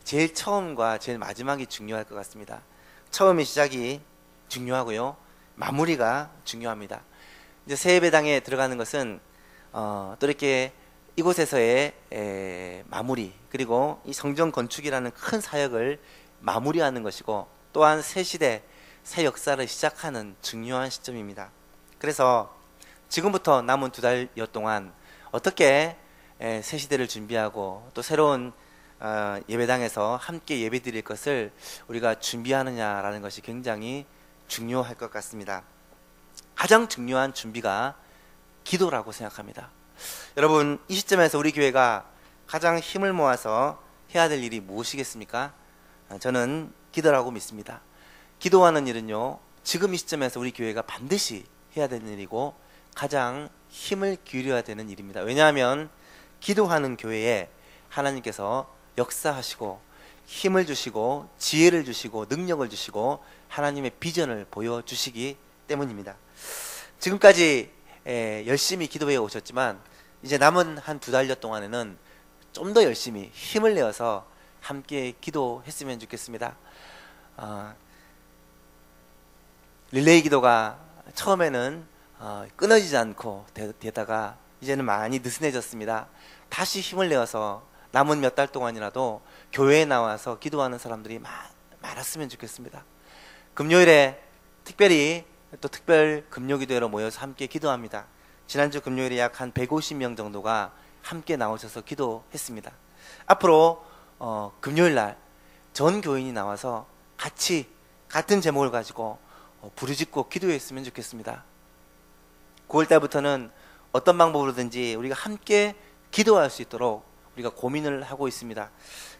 제일 처음과 제일 마지막이 중요할 것 같습니다. 처음의 시작이 중요하고요. 마무리가 중요합니다. 이제 새 예배당에 들어가는 것은 또 이렇게 이곳에서의 마무리, 그리고 이 성전 건축이라는 큰 사역을 마무리하는 것이고, 또한 새 시대, 새 역사를 시작하는 중요한 시점입니다. 그래서 지금부터 남은 2달여 동안 어떻게 새 시대를 준비하고 또 새로운 예배당에서 함께 예배 드릴 것을 우리가 준비하느냐라는 것이 굉장히 중요할 것 같습니다. 가장 중요한 준비가 기도라고 생각합니다. 여러분, 이 시점에서 우리 교회가 가장 힘을 모아서 해야 될 일이 무엇이겠습니까? 저는 기도라고 믿습니다. 기도하는 일은요, 지금 이 시점에서 우리 교회가 반드시 해야 되는 일이고 가장 힘을 기울여야 되는 일입니다. 왜냐하면 기도하는 교회에 하나님께서 역사하시고 힘을 주시고 지혜를 주시고 능력을 주시고 하나님의 비전을 보여주시기 때문입니다. 지금까지 열심히 기도해 오셨지만 이제 남은 한 2달여 동안에는 좀 더 열심히 힘을 내어서 함께 기도했으면 좋겠습니다. 릴레이 기도가 처음에는 끊어지지 않고 되다가 이제는 많이 느슨해졌습니다. 다시 힘을 내어서 남은 몇 달 동안이라도 교회에 나와서 기도하는 사람들이 많았으면 좋겠습니다. 금요일에 특별히 또 특별 금요기도회로 모여서 함께 기도합니다. 지난주 금요일에 약 한 150명 정도가 함께 나오셔서 기도했습니다. 앞으로 금요일날 전 교인이 나와서 같은 제목을 가지고 부르짖고 기도했으면 좋겠습니다. 9월달부터는 어떤 방법으로든지 우리가 함께 기도할 수 있도록 우리가 고민을 하고 있습니다.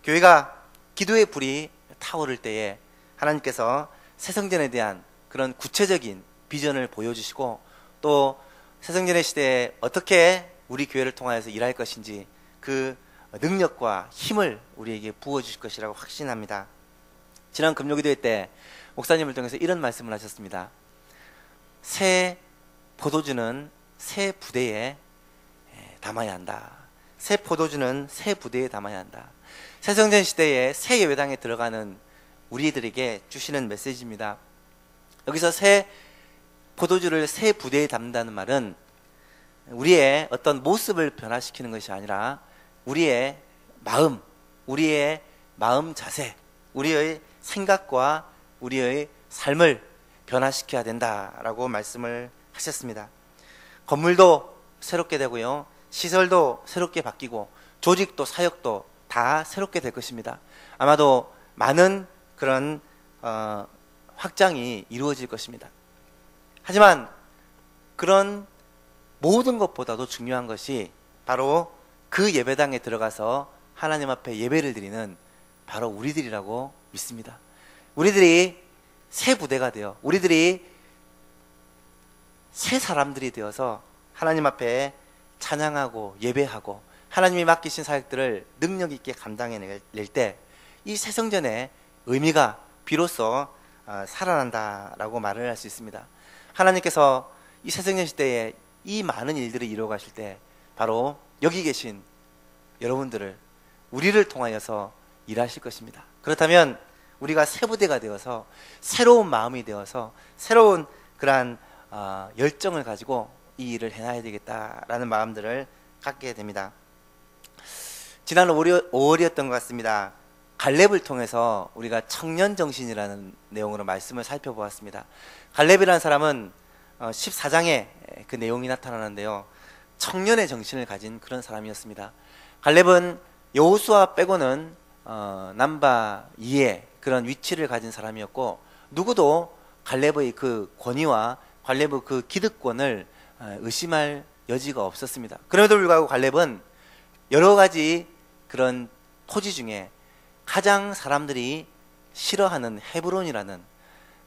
교회가 기도의 불이 타오를 때에 하나님께서 새성전에 대한 그런 구체적인 비전을 보여주시고, 또 새성전의 시대에 어떻게 우리 교회를 통하여서 일할 것인지 그 능력과 힘을 우리에게 부어주실 것이라고 확신합니다. 지난 금요기도회 때 목사님을 통해서 이런 말씀을 하셨습니다. 새 포도주는 새 부대에 담아야 한다. 새 포도주는 새 부대에 담아야 한다. 새성전 시대에 새 예배당에 들어가는 우리들에게 주시는 메시지입니다. 여기서 새 포도주를 새 부대에 담는다는 말은 우리의 어떤 모습을 변화시키는 것이 아니라 우리의 마음 자세, 우리의 생각과 우리의 삶을 변화시켜야 된다라고 말씀을 하셨습니다. 건물도 새롭게 되고요, 시설도 새롭게 바뀌고 조직도 사역도 다 새롭게 될 것입니다. 아마도 많은 그런 확장이 이루어질 것입니다. 하지만 그런 모든 것보다도 중요한 것이 바로 그 예배당에 들어가서 하나님 앞에 예배를 드리는 바로 우리들이라고 믿습니다. 우리들이 새 부대가 되어, 우리들이 새 사람들이 되어서 하나님 앞에 찬양하고 예배하고 하나님이 맡기신 사역들을 능력 있게 감당해낼 때 이 새성전의 의미가 비로소 살아난다라고 말을 할 수 있습니다. 하나님께서 이 새성전 시대에 이 많은 일들을 이루어 가실 때 바로 여기 계신 여러분들을, 우리를 통하여서 일하실 것입니다. 그렇다면 우리가 새 부대가 되어서 새로운 마음이 되어서 새로운 그러한 열정을 가지고 이 일을 해놔야 되겠다라는 마음들을 갖게 됩니다. 지난 5월이었던 것 같습니다. 갈렙을 통해서 우리가 청년정신이라는 내용으로 말씀을 살펴보았습니다. 갈렙이라는 사람은 14장에 그 내용이 나타나는데요, 청년의 정신을 가진 그런 사람이었습니다. 갈렙은 여호수아 빼고는 남바 2의 그런 위치를 가진 사람이었고, 누구도 갈렙의 그 권위와 갈렙의 그 기득권을 의심할 여지가 없었습니다. 그럼에도 불구하고 갈렙은 여러 가지 그런 토지 중에 가장 사람들이 싫어하는 헤브론이라는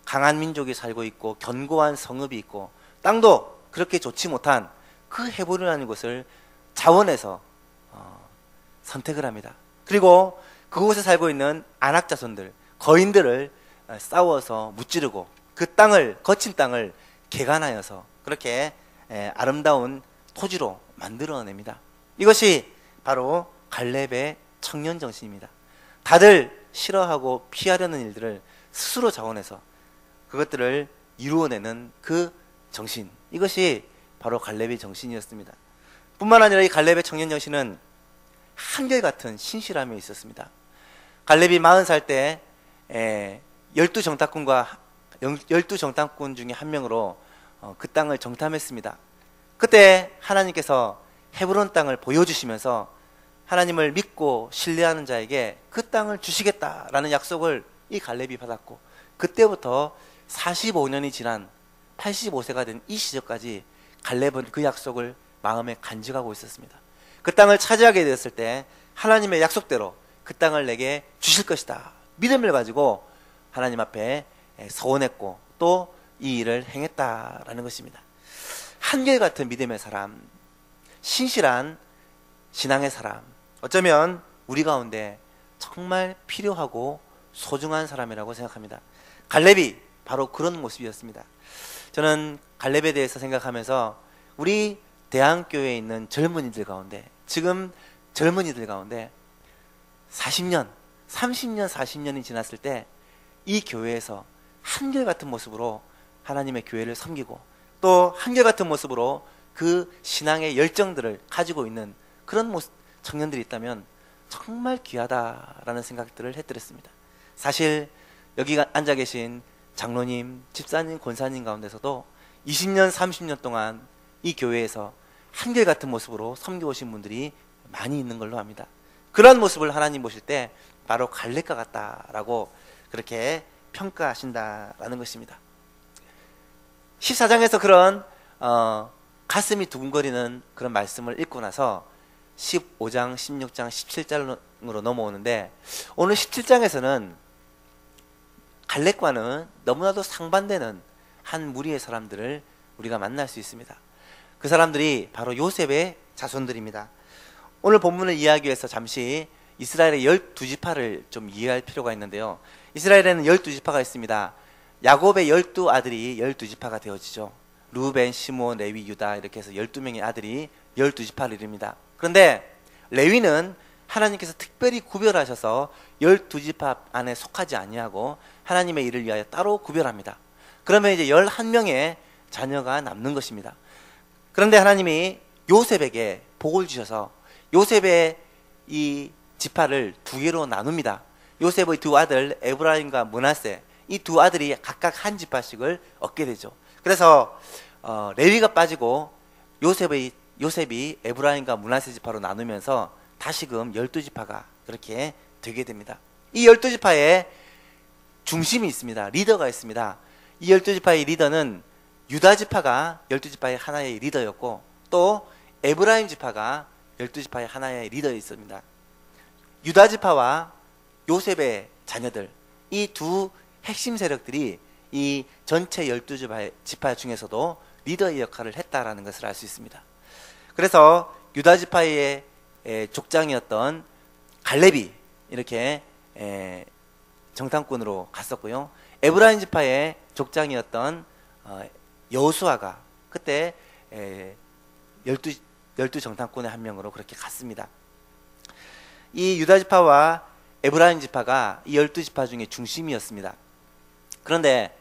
강한 민족이 살고 있고 견고한 성읍이 있고 땅도 그렇게 좋지 못한 그 헤브론이라는 곳을 자원해서 선택을 합니다. 그리고 그곳에 살고 있는 안악 자손들, 거인들을 싸워서 무찌르고 그 땅을, 거친 땅을 개간하여서 그렇게 아름다운 토지로 만들어냅니다. 이것이 바로 갈렙의 청년 정신입니다. 다들 싫어하고 피하려는 일들을 스스로 자원해서 그것들을 이루어내는 그 정신, 이것이 바로 갈렙의 정신이었습니다. 뿐만 아니라 이 갈렙의 청년 정신은 한결같은 신실함이 있었습니다. 갈렙이 40살 때 12정탐꾼 중에 한 명으로 그 땅을 정탐했습니다. 그때 하나님께서 헤브론 땅을 보여주시면서 하나님을 믿고 신뢰하는 자에게 그 땅을 주시겠다라는 약속을 이 갈렙이 받았고, 그때부터 45년이 지난 85세가 된 이 시절까지 갈렙은 그 약속을 마음에 간직하고 있었습니다. 그 땅을 차지하게 되었을 때 하나님의 약속대로 그 땅을 내게 주실 것이다, 믿음을 가지고 하나님 앞에 서원했고 또 이 일을 행했다라는 것입니다. 한결같은 믿음의 사람, 신실한 신앙의 사람, 어쩌면 우리 가운데 정말 필요하고 소중한 사람이라고 생각합니다. 갈렙이 바로 그런 모습이었습니다. 저는 갈렙에 대해서 생각하면서 우리 대한교회에 있는 젊은이들 가운데, 지금 젊은이들 가운데 40년, 30년, 40년이 지났을 때 이 교회에서 한결같은 모습으로 하나님의 교회를 섬기고 또 한결같은 모습으로 그 신앙의 열정들을 가지고 있는 그런 청년들이 있다면 정말 귀하다라는 생각들을 해드렸습니다. 사실 여기 앉아 계신 장로님, 집사님, 권사님 가운데서도 20년, 30년 동안 이 교회에서 한결같은 모습으로 섬겨오신 분들이 많이 있는 걸로 압니다. 그런 모습을 하나님 보실 때 바로 갈렙과 같다라고 그렇게 평가하신다라는 것입니다. 14장에서 그런 가슴이 두근거리는 그런 말씀을 읽고 나서 15장, 16장, 17장으로 넘어오는데, 오늘 17장에서는 갈렙과는 너무나도 상반되는 한 무리의 사람들을 우리가 만날 수 있습니다. 그 사람들이 바로 요셉의 자손들입니다. 오늘 본문을 이해하기 위해서 잠시 이스라엘의 12지파를 좀 이해할 필요가 있는데요. 이스라엘에는 12지파가 있습니다. 야곱의 12아들이 12지파가 되어지죠. 루벤, 시몬, 레위, 유다 이렇게 해서 12명의 아들이 12지파를 이룹니다. 그런데 레위는 하나님께서 특별히 구별하셔서 12지파 안에 속하지 아니하고 하나님의 일을 위하여 따로 구별합니다. 그러면 이제 11명의 자녀가 남는 것입니다. 그런데 하나님이 요셉에게 복을 주셔서 요셉의 이 지파를 두 개로 나눕니다. 요셉의 두 아들 에브라임과 므낫세, 이 두 아들이 각각 한 지파씩을 얻게 되죠. 그래서 레위가 빠지고 요셉이 에브라임과 므낫세 지파로 나누면서 다시금 12지파가 그렇게 되게 됩니다. 이 12지파에 중심이 있습니다. 리더가 있습니다. 이 12지파의 리더는 유다 지파가 12지파의 하나의 리더였고, 또 에브라임 지파가 12지파의 하나의 리더였습니다. 유다 지파와 요셉의 자녀들, 이 두 핵심 세력들이 이 전체 12지파 중에서도 리더의 역할을 했다라는 것을 알 수 있습니다. 그래서 유다 지파의 족장이었던 갈렙이 이렇게 정탐꾼으로 갔었고요. 에브라임 지파의 족장이었던 여호수아가 그때 12 정탐꾼의 한 명으로 그렇게 갔습니다. 이 유다 지파와 에브라임 지파가 이 12지파 중에 중심이었습니다. 그런데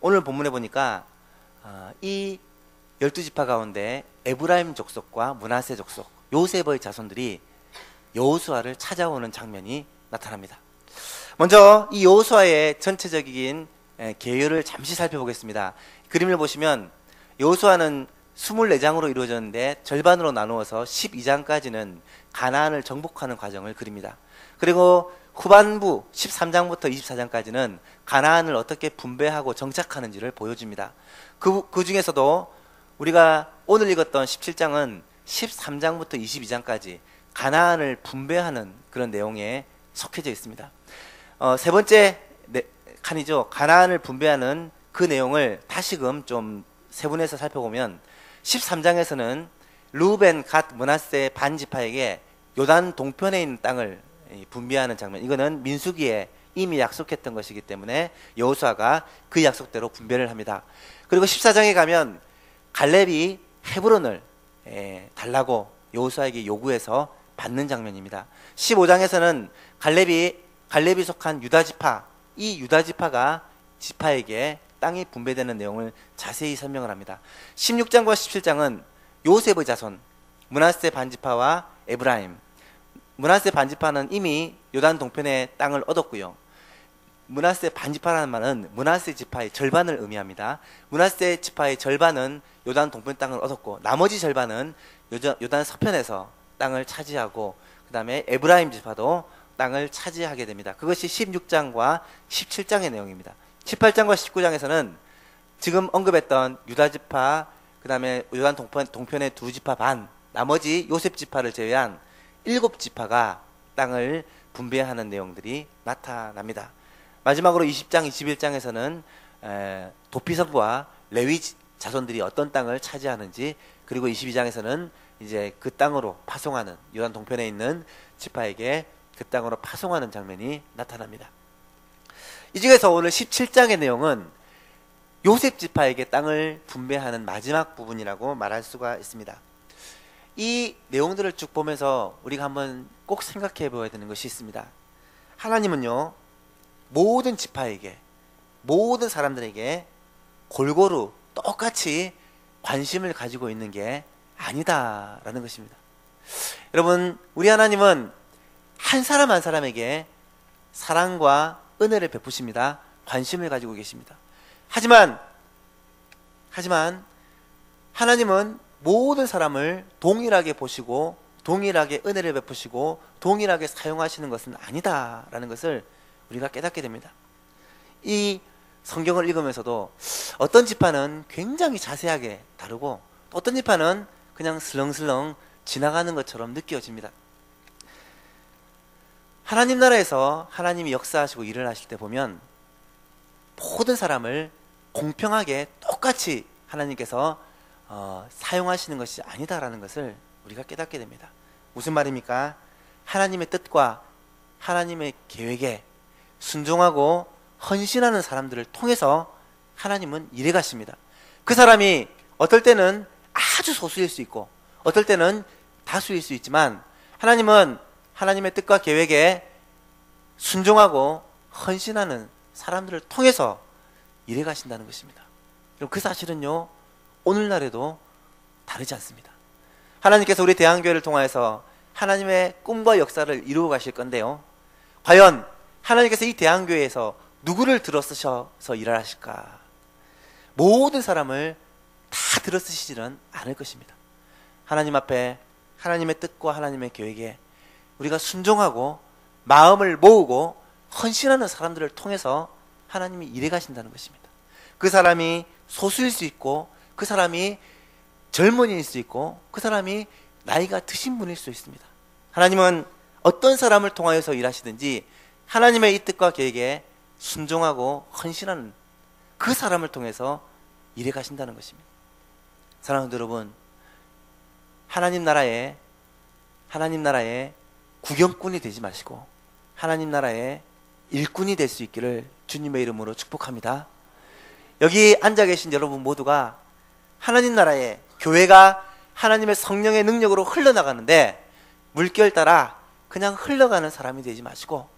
오늘 본문에 보니까 이 12지파 가운데 에브라임 족속과 므낫세 족속, 요셉의 자손들이 여호수아를 찾아오는 장면이 나타납니다. 먼저 이 여호수아의 전체적인 계율을 잠시 살펴보겠습니다. 그림을 보시면 여호수아는 24장으로 이루어졌는데 절반으로 나누어서 12장까지는 가나안을 정복하는 과정을 그립니다. 그리고 후반부 13장부터 24장까지는 가나안을 어떻게 분배하고 정착하는지를 보여줍니다. 그 중에서도 우리가 오늘 읽었던 17장은 13장부터 22장까지 가나안을 분배하는 그런 내용에 속해져 있습니다. 세 번째 칸이죠. 가나안을 분배하는 그 내용을 다시금 좀 세분해서 살펴보면 13장에서는 루벤, 갓, 므낫세 반지파에게 요단 동편에 있는 땅을 분배하는 장면, 이거는 민수기에 이미 약속했던 것이기 때문에 여호수아가 그 약속대로 분배를 합니다. 그리고 14장에 가면 갈렙이 헤브론을 달라고 여호수아에게 요구해서 받는 장면입니다. 15장에서는 갈렙이 갈렙이 속한 유다지파, 이 유다지파가 지파에게 땅이 분배되는 내용을 자세히 설명을 합니다. 16장과 17장은 요셉의 자손 므낫세 반지파와 에브라임, 므낫세 반지파는 이미 요단 동편의 땅을 얻었고요. 므낫세 반지파라는 말은 므낫세 지파의 절반을 의미합니다. 므낫세 지파의 절반은 요단 동편 땅을 얻었고 나머지 절반은 요단 서편에서 땅을 차지하고 그 다음에 에브라임 지파도 땅을 차지하게 됩니다. 그것이 16장과 17장의 내용입니다. 18장과 19장에서는 지금 언급했던 유다 지파, 그 다음에 요단 동편의 두 지파 반, 나머지 요셉 지파를 제외한 7지파가 땅을 분배하는 내용들이 나타납니다. 마지막으로 20장, 21장에서는 도피성부와 레위 자손들이 어떤 땅을 차지하는지, 그리고 22장에서는 이제 그 땅으로 파송하는, 요단 동편에 있는 지파에게 그 땅으로 파송하는 장면이 나타납니다. 이 중에서 오늘 17장의 내용은 요셉 지파에게 땅을 분배하는 마지막 부분이라고 말할 수가 있습니다. 이 내용들을 쭉 보면서 우리가 한번 꼭 생각해 보아야 되는 것이 있습니다. 하나님은요, 모든 지파에게, 모든 사람들에게 골고루 똑같이 관심을 가지고 있는 게 아니다라는 것입니다. 여러분, 우리 하나님은 한 사람 한 사람에게 사랑과 은혜를 베푸십니다. 관심을 가지고 계십니다. 하지만 하나님은 모든 사람을 동일하게 보시고 동일하게 은혜를 베푸시고 동일하게 사용하시는 것은 아니다라는 것을 우리가 깨닫게 됩니다. 이 성경을 읽으면서도 어떤 지파는 굉장히 자세하게 다루고 또 어떤 지파는 그냥 슬렁슬렁 지나가는 것처럼 느껴집니다. 하나님 나라에서 하나님이 역사하시고 일을 하실 때 보면 모든 사람을 공평하게 똑같이 하나님께서 사용하시는 것이 아니다라는 것을 우리가 깨닫게 됩니다. 무슨 말입니까? 하나님의 뜻과 하나님의 계획에 순종하고 헌신하는 사람들을 통해서 하나님은 일해 가십니다. 그 사람이 어떨 때는 아주 소수일 수 있고 어떨 때는 다수일 수 있지만 하나님은 하나님의 뜻과 계획에 순종하고 헌신하는 사람들을 통해서 일해 가신다는 것입니다. 그 사실은요, 오늘날에도 다르지 않습니다. 하나님께서 우리 대한교회를 통하여서 하나님의 꿈과 역사를 이루어 가실 건데요, 과연 하나님께서 이 대한교회에서 누구를 들어쓰셔서 일을 하실까? 모든 사람을 다 들어쓰시지는 않을 것입니다. 하나님 앞에 하나님의 뜻과 하나님의 계획에 우리가 순종하고 마음을 모으고 헌신하는 사람들을 통해서 하나님이 일해 가신다는 것입니다. 그 사람이 소수일 수 있고 그 사람이 젊은이일 수 있고 그 사람이 나이가 드신 분일 수 있습니다. 하나님은 어떤 사람을 통하여서 일하시든지 하나님의 이 뜻과 계획에 순종하고 헌신하는 그 사람을 통해서 일해 가신다는 것입니다. 사랑하는 여러분, 하나님 나라의 구경꾼이 되지 마시고 하나님 나라의 일꾼이 될 수 있기를 주님의 이름으로 축복합니다. 여기 앉아 계신 여러분 모두가 하나님 나라의 교회가 하나님의 성령의 능력으로 흘러나가는데 물결 따라 그냥 흘러가는 사람이 되지 마시고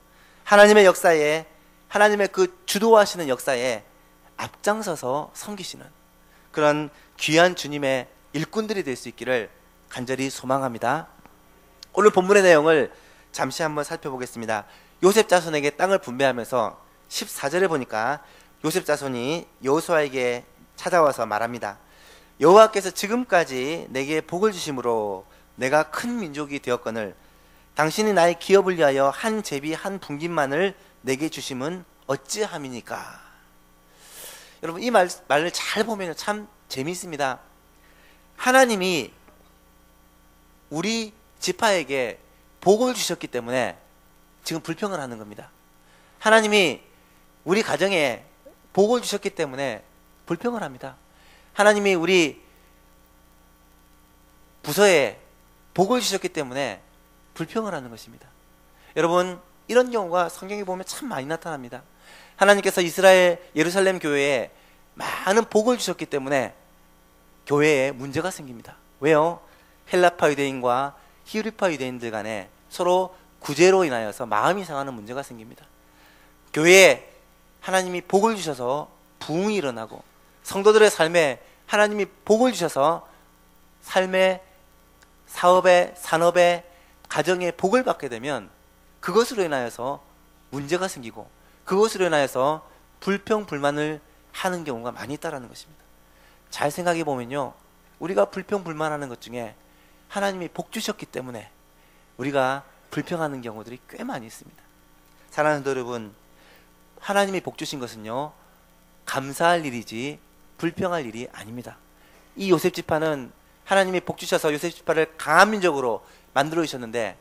하나님의 역사에, 하나님의 그 주도하시는 역사에 앞장서서 섬기시는 그런 귀한 주님의 일꾼들이 될 수 있기를 간절히 소망합니다. 오늘 본문의 내용을 잠시 한번 살펴보겠습니다. 요셉 자손에게 땅을 분배하면서 14절에 보니까 요셉 자손이 여호수아에게 찾아와서 말합니다. 여호와께서 지금까지 내게 복을 주심으로 내가 큰 민족이 되었거늘 당신이 나의 기업을 위하여 한 제비 한 분깃만을 내게 주심은 어찌함이니까. 여러분, 이 말을 잘 보면 참 재미있습니다. 하나님이 우리 지파에게 복을 주셨기 때문에 지금 불평을 하는 겁니다. 하나님이 우리 가정에 복을 주셨기 때문에 불평을 합니다. 하나님이 우리 부서에 복을 주셨기 때문에 불평을 하는 것입니다. 여러분, 이런 경우가 성경에 보면 참 많이 나타납니다. 하나님께서 이스라엘 예루살렘 교회에 많은 복을 주셨기 때문에 교회에 문제가 생깁니다. 왜요? 헬라파 유대인과 히브리파 유대인들 간에 서로 구제로 인하여서 마음이 상하는 문제가 생깁니다. 교회에 하나님이 복을 주셔서 부흥이 일어나고 성도들의 삶에 하나님이 복을 주셔서 삶의 사업에 산업에 가정에 복을 받게 되면 그것으로 인하여서 문제가 생기고 그것으로 인하여서 불평불만을 하는 경우가 많이 있다는 것입니다. 잘 생각해 보면요, 우리가 불평불만하는 것 중에 하나님이 복 주셨기 때문에 우리가 불평하는 경우들이 꽤 많이 있습니다. 사랑하는 성도 여러분, 하나님이 복 주신 것은요 감사할 일이지 불평할 일이 아닙니다. 이 요셉 지파는 하나님이 복 주셔서 요셉 지파를 강한 민족으로 만들어 주셨는데,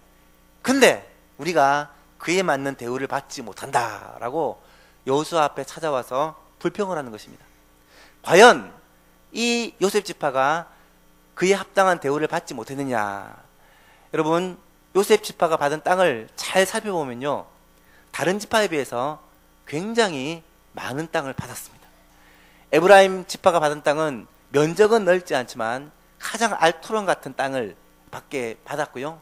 근데 우리가 그에 맞는 대우를 받지 못한다라고 여호수아 앞에 찾아와서 불평을 하는 것입니다. 과연 이 요셉 지파가 그에 합당한 대우를 받지 못했느냐? 여러분, 요셉 지파가 받은 땅을 잘 살펴보면요, 다른 지파에 비해서 굉장히 많은 땅을 받았습니다. 에브라임 지파가 받은 땅은 면적은 넓지 않지만 가장 알토론 같은 땅을 받았고요.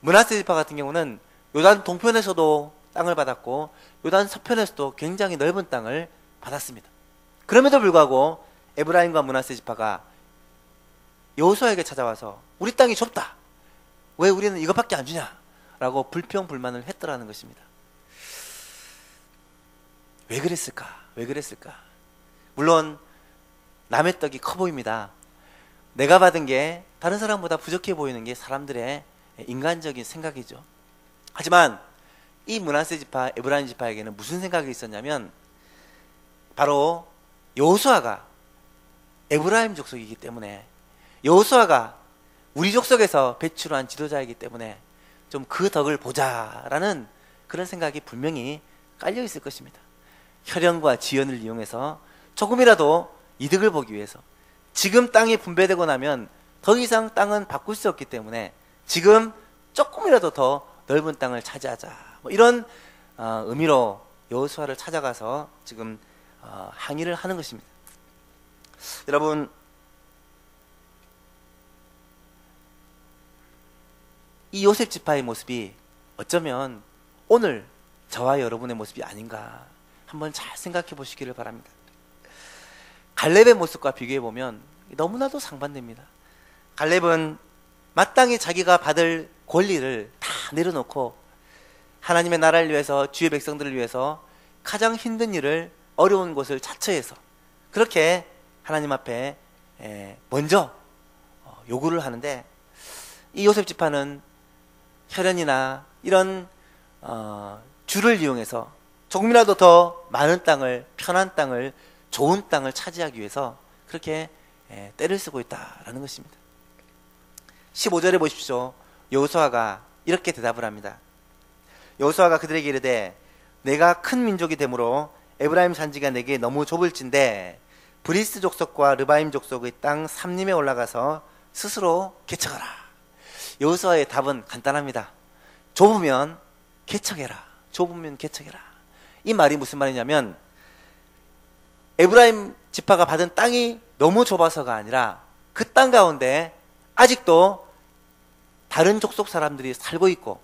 므낫세 지파 같은 경우는 요단 동편에서도 땅을 받았고 요단 서편에서도 굉장히 넓은 땅을 받았습니다. 그럼에도 불구하고 에브라임과 므낫세 지파가 여호수아에게 찾아와서 우리 땅이 좁다, 왜 우리는 이것밖에 안 주냐? 라고 불평불만을 했더라는 것입니다. 왜 그랬을까? 왜 그랬을까? 물론 남의 떡이 커 보입니다. 내가 받은 게 다른 사람보다 부족해 보이는 게 사람들의 인간적인 생각이죠. 하지만 이 므낫세 지파, 에브라임 지파에게는 무슨 생각이 있었냐면, 바로 여호수아가 에브라임 족속이기 때문에, 여호수아가 우리 족속에서 배출한 지도자이기 때문에 좀 그 덕을 보자라는 그런 생각이 분명히 깔려 있을 것입니다. 혈연과 지연을 이용해서 조금이라도 이득을 보기 위해서, 지금 땅이 분배되고 나면 더 이상 땅은 바꿀 수 없기 때문에 지금 조금이라도 더 넓은 땅을 차지하자, 이런 의미로 여호수아를 찾아가서 지금 항의를 하는 것입니다. 여러분, 이 요셉 지파의 모습이 어쩌면 오늘 저와 여러분의 모습이 아닌가 한번 잘 생각해 보시기를 바랍니다. 갈렙의 모습과 비교해 보면 너무나도 상반됩니다. 갈렙은 마땅히 자기가 받을 권리를 다 내려놓고 하나님의 나라를 위해서, 주의 백성들을 위해서 가장 힘든 일을, 어려운 곳을 자처해서 그렇게 하나님 앞에 먼저 요구를 하는데, 이 요셉 지파는 혈연이나 이런 줄을 이용해서 조금이라도 더 많은 땅을, 편한 땅을, 좋은 땅을 차지하기 위해서 그렇게 때를 쓰고 있다라는 것입니다. 15절에 보십시오. 여호수아가 이렇게 대답을 합니다. 여호수아가 그들에게 이르되, 내가 큰 민족이 되므로 에브라임 산지가 내게 너무 좁을진데 브리스 족속과 르바임 족속의 땅 삼림에 올라가서 스스로 개척하라. 여호수아의 답은 간단합니다. 좁으면 개척해라. 좁으면 개척해라. 이 말이 무슨 말이냐면, 에브라임 지파가 받은 땅이 너무 좁아서가 아니라 그 땅 가운데 아직도 다른 족속 사람들이 살고 있고,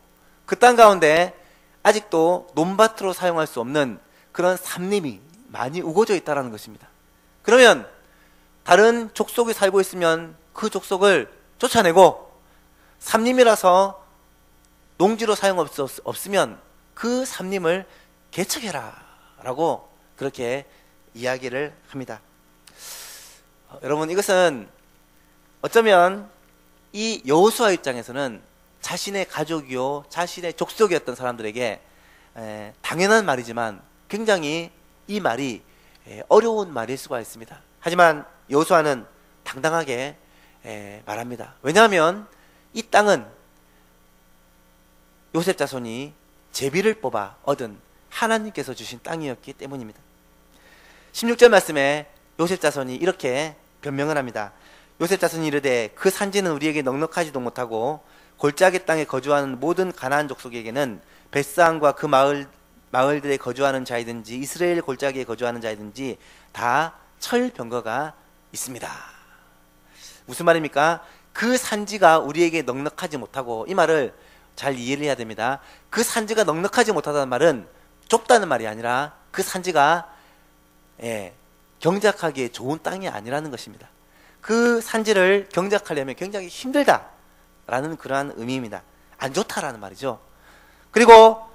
그 땅 가운데 아직도 논밭으로 사용할 수 없는 그런 삼림이 많이 우거져 있다는 것입니다. 그러면 다른 족속이 살고 있으면 그 족속을 쫓아내고, 삼림이라서 농지로 사용 없으면 그 삼림을 개척해라 라고 그렇게 이야기를 합니다. 여러분, 이것은 어쩌면 이 여호수아 입장에서는 자신의 가족이요, 자신의 족속이었던 사람들에게 당연한 말이지만 굉장히 이 말이 어려운 말일 수가 있습니다. 하지만 여호수아는 당당하게 말합니다. 왜냐하면 이 땅은 요셉 자손이 제비를 뽑아 얻은 하나님께서 주신 땅이었기 때문입니다. 16절 말씀에 요셉 자손이 이렇게 변명을 합니다. 요셉 자손이 이르되, 그 산지는 우리에게 넉넉하지도 못하고 골짜기 땅에 거주하는 모든 가나안 족속에게는 벳사안과 그 마을들에 거주하는 자이든지 이스라엘 골짜기에 거주하는 자이든지 다 철병거가 있습니다. 무슨 말입니까? 그 산지가 우리에게 넉넉하지 못하고, 이 말을 잘 이해를 해야 됩니다. 그 산지가 넉넉하지 못하다는 말은 좁다는 말이 아니라 그 산지가 경작하기에 좋은 땅이 아니라는 것입니다. 그 산지를 경작하려면 굉장히 힘들다라는 그러한 의미입니다. 안 좋다라는 말이죠. 그리고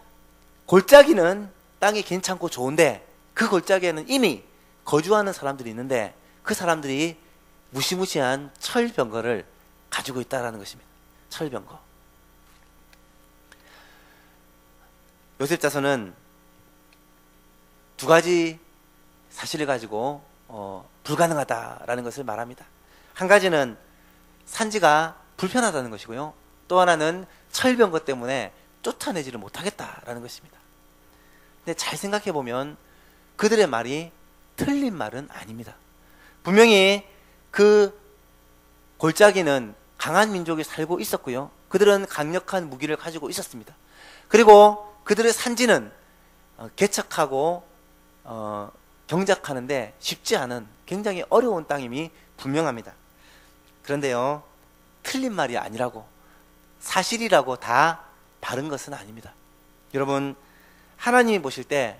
골짜기는 땅이 괜찮고 좋은데 그 골짜기에는 이미 거주하는 사람들이 있는데 그 사람들이 무시무시한 철병거를 가지고 있다는 것입니다. 철병거. 요셉 자손은 두 가지 사실을 가지고 불가능하다라는 것을 말합니다. 한 가지는 산지가 불편하다는 것이고요. 또 하나는 철병거 때문에 쫓아내지를 못하겠다라는 것입니다. 근데 잘 생각해 보면 그들의 말이 틀린 말은 아닙니다. 분명히 그 골짜기는 강한 민족이 살고 있었고요. 그들은 강력한 무기를 가지고 있었습니다. 그리고 그들의 산지는 개척하고 경작하는데 쉽지 않은 굉장히 어려운 땅임이 분명합니다. 그런데요, 틀린 말이 아니라고, 사실이라고 다 바른 것은 아닙니다. 여러분, 하나님이 보실 때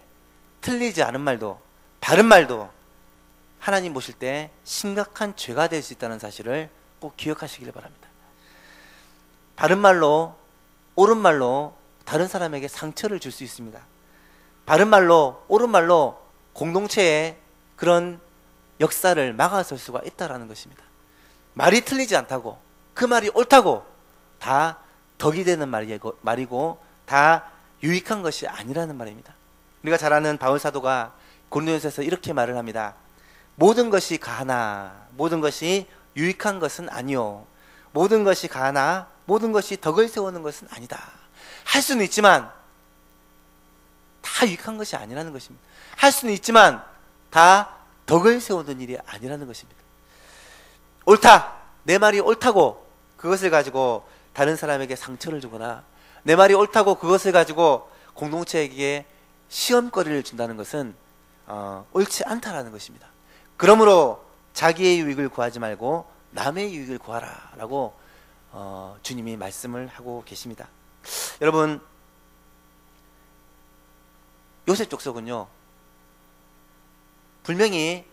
틀리지 않은 말도 바른 말도 하나님 보실 때 심각한 죄가 될 수 있다는 사실을 꼭 기억하시길 바랍니다. 바른 말로, 옳은 말로 다른 사람에게 상처를 줄 수 있습니다. 바른 말로, 옳은 말로 공동체의 그런 역사를 막아설 수가 있다는 것입니다. 말이 틀리지 않다고, 그 말이 옳다고 다 덕이 되는 말이고 다 유익한 것이 아니라는 말입니다. 우리가 잘 아는 바울 사도가 고린도전서에서 이렇게 말을 합니다. 모든 것이 가하나 모든 것이 유익한 것은 아니요, 모든 것이 가하나 모든 것이 덕을 세우는 것은 아니다. 할 수는 있지만 다 유익한 것이 아니라는 것입니다. 할 수는 있지만 다 덕을 세우는 일이 아니라는 것입니다. 옳다, 내 말이 옳다고 그것을 가지고 다른 사람에게 상처를 주거나 내 말이 옳다고 그것을 가지고 공동체에게 시험거리를 준다는 것은 옳지 않다라는 것입니다. 그러므로 자기의 유익을 구하지 말고 남의 유익을 구하라 라고 주님이 말씀을 하고 계십니다. 여러분, 요셉 족속은요 분명히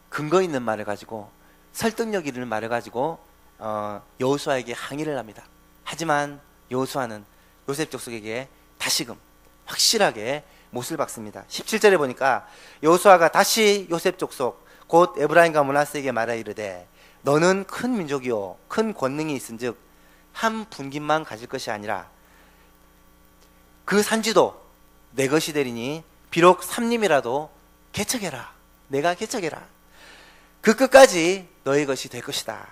근거 있는 말을 가지고 설득력 있는 말을 가지고 여호수아에게 항의를 합니다. 하지만 여호수아는 요셉 족속에게 다시금 확실하게 못을 박습니다. 17절에 보니까 여호수아가 다시 요셉 족속 곧 에브라임과 므낫세에게 말하 이르되 너는 큰 민족이요 큰 권능이 있은즉 한 분깃만 가질 것이 아니라 그 산지도 내 것이 되리니 비록 삼림이라도 개척해라. 내가 개척해라. 그 끝까지 너의 것이 될 것이다.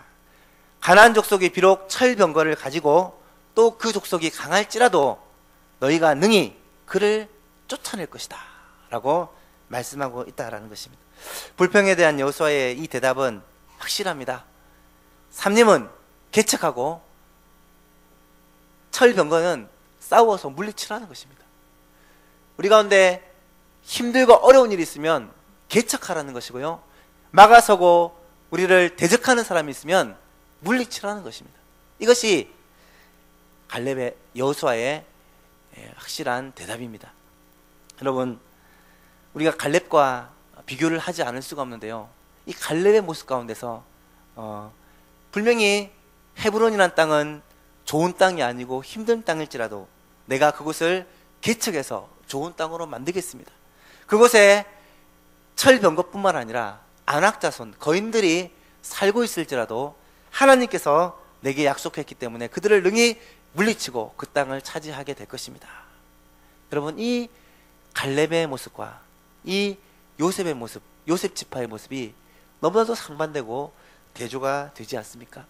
가나안 족속이 비록 철병거를 가지고 또 그 족속이 강할지라도 너희가 능히 그를 쫓아낼 것이다 라고 말씀하고 있다라는 것입니다. 불평에 대한 여호수아의 이 대답은 확실합니다. 삼림은 개척하고 철병거는 싸워서 물리치라는 것입니다. 우리 가운데 힘들고 어려운 일이 있으면 개척하라는 것이고요, 막아서고 우리를 대적하는 사람이 있으면 물리치라는 것입니다. 이것이 갈렙의 여호수아의 확실한 대답입니다. 여러분, 우리가 갈렙과 비교를 하지 않을 수가 없는데요, 이 갈렙의 모습 가운데서 분명히 헤브론이라는 땅은 좋은 땅이 아니고 힘든 땅일지라도 내가 그곳을 개척해서 좋은 땅으로 만들겠습니다. 그곳에 철병거뿐만 아니라 안악자손 거인들이 살고 있을지라도 하나님께서 내게 약속했기 때문에 그들을 능히 물리치고 그 땅을 차지하게 될 것입니다. 여러분, 이 갈렙의 모습과 이 요셉의 모습, 요셉 지파의 모습이 너무나도 상반되고 대조가 되지 않습니까?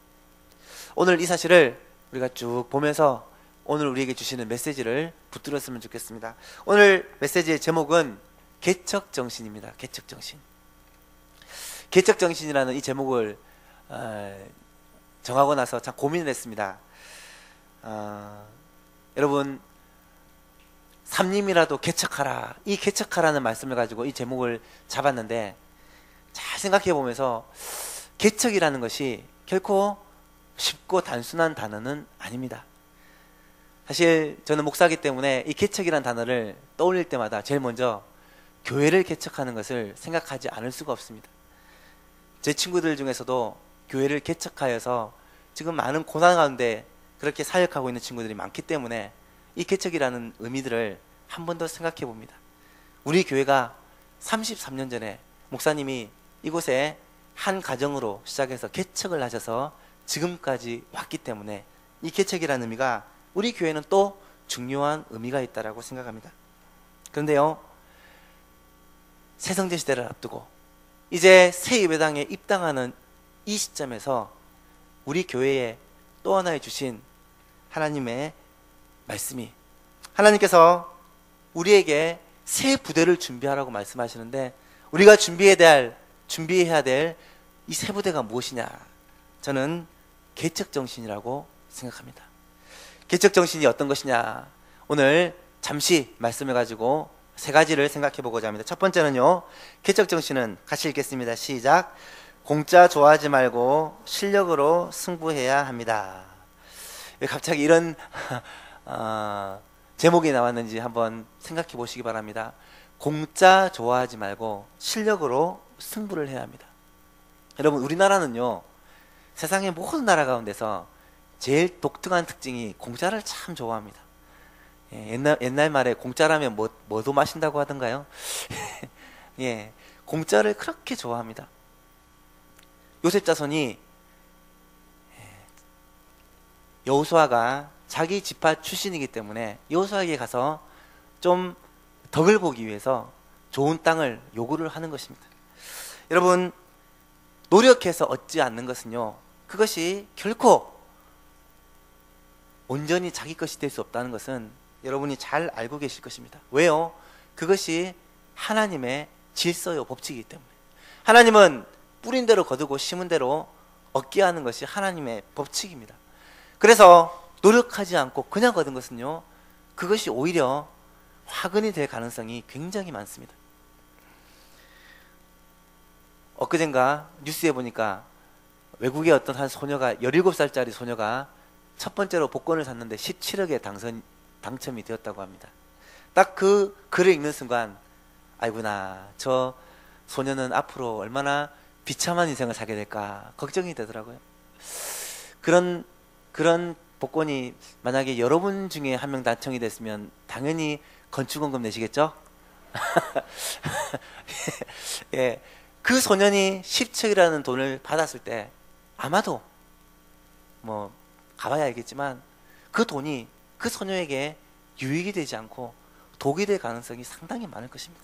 오늘 이 사실을 우리가 쭉 보면서 오늘 우리에게 주시는 메시지를 붙들었으면 좋겠습니다. 오늘 메시지의 제목은 개척정신입니다. 개척정신. 개척정신이라는 이 제목을 정하고 나서 참 고민을 했습니다. 여러분, 삼림이라도 개척하라, 이 개척하라는 말씀을 가지고 이 제목을 잡았는데 잘 생각해 보면서 개척이라는 것이 결코 쉽고 단순한 단어는 아닙니다. 사실 저는 목사이기 때문에 이 개척이라는 단어를 떠올릴 때마다 제일 먼저 교회를 개척하는 것을 생각하지 않을 수가 없습니다. 제 친구들 중에서도 교회를 개척하여서 지금 많은 고난 가운데 그렇게 사역하고 있는 친구들이 많기 때문에 이 개척이라는 의미들을 한 번 더 생각해 봅니다. 우리 교회가 33년 전에 목사님이 이곳에 한 가정으로 시작해서 개척을 하셔서 지금까지 왔기 때문에 이 개척이라는 의미가 우리 교회는 또 중요한 의미가 있다고 생각합니다. 그런데요, 새성전 시대를 앞두고 이제 새 예배당에 입당하는 이 시점에서 우리 교회에 또 하나의 주신 하나님의 말씀이, 하나님께서 우리에게 새 부대를 준비하라고 말씀하시는데, 우리가 준비해야 될 이 새 부대가 무엇이냐? 저는 개척정신이라고 생각합니다. 개척정신이 어떤 것이냐? 오늘 잠시 말씀을 가지고 세 가지를 생각해 보고자 합니다. 첫 번째는요, 개척정신은 같이 읽겠습니다. 시작. 공짜 좋아하지 말고 실력으로 승부해야 합니다. 왜 갑자기 이런 제목이 나왔는지 한번 생각해 보시기 바랍니다. 공짜 좋아하지 말고 실력으로 승부를 해야 합니다. 여러분, 우리나라는요, 세상의 모든 나라 가운데서 제일 독특한 특징이 공짜를 참 좋아합니다. 옛날 말에 공짜라면 뭐도 마신다고 하던가요? 예, 공짜를 그렇게 좋아합니다. 요셉 자손이 여호수아가 자기 지파 출신이기 때문에 여호수아에게 가서 좀 덕을 보기 위해서 좋은 땅을 요구를 하는 것입니다. 여러분, 노력해서 얻지 않는 것은요, 그것이 결코 온전히 자기 것이 될 수 없다는 것은 여러분이 잘 알고 계실 것입니다. 왜요? 그것이 하나님의 질서요 법칙이기 때문에. 하나님은 뿌린 대로 거두고 심은 대로 얻게 하는 것이 하나님의 법칙입니다. 그래서 노력하지 않고 그냥 얻은 것은요, 그것이 오히려 화근이 될 가능성이 굉장히 많습니다. 엊그젠가 뉴스에 보니까 외국의 어떤 한 소녀가, 17살짜리 소녀가 첫 번째로 복권을 샀는데 17억에 당첨이 되었다고 합니다. 딱 그 글을 읽는 순간, 아이구나, 저 소녀는 앞으로 얼마나 비참한 인생을 살게 될까 걱정이 되더라고요. 그런 복권이 만약에 여러분 중에 한 명 당첨이 됐으면 당연히 건축원금 내시겠죠? 예, 그 소년이 10척이라는 돈을 받았을 때 아마도 뭐 가봐야 알겠지만 그 돈이 그 소녀에게 유익이 되지 않고 독이 될 가능성이 상당히 많을 것입니다.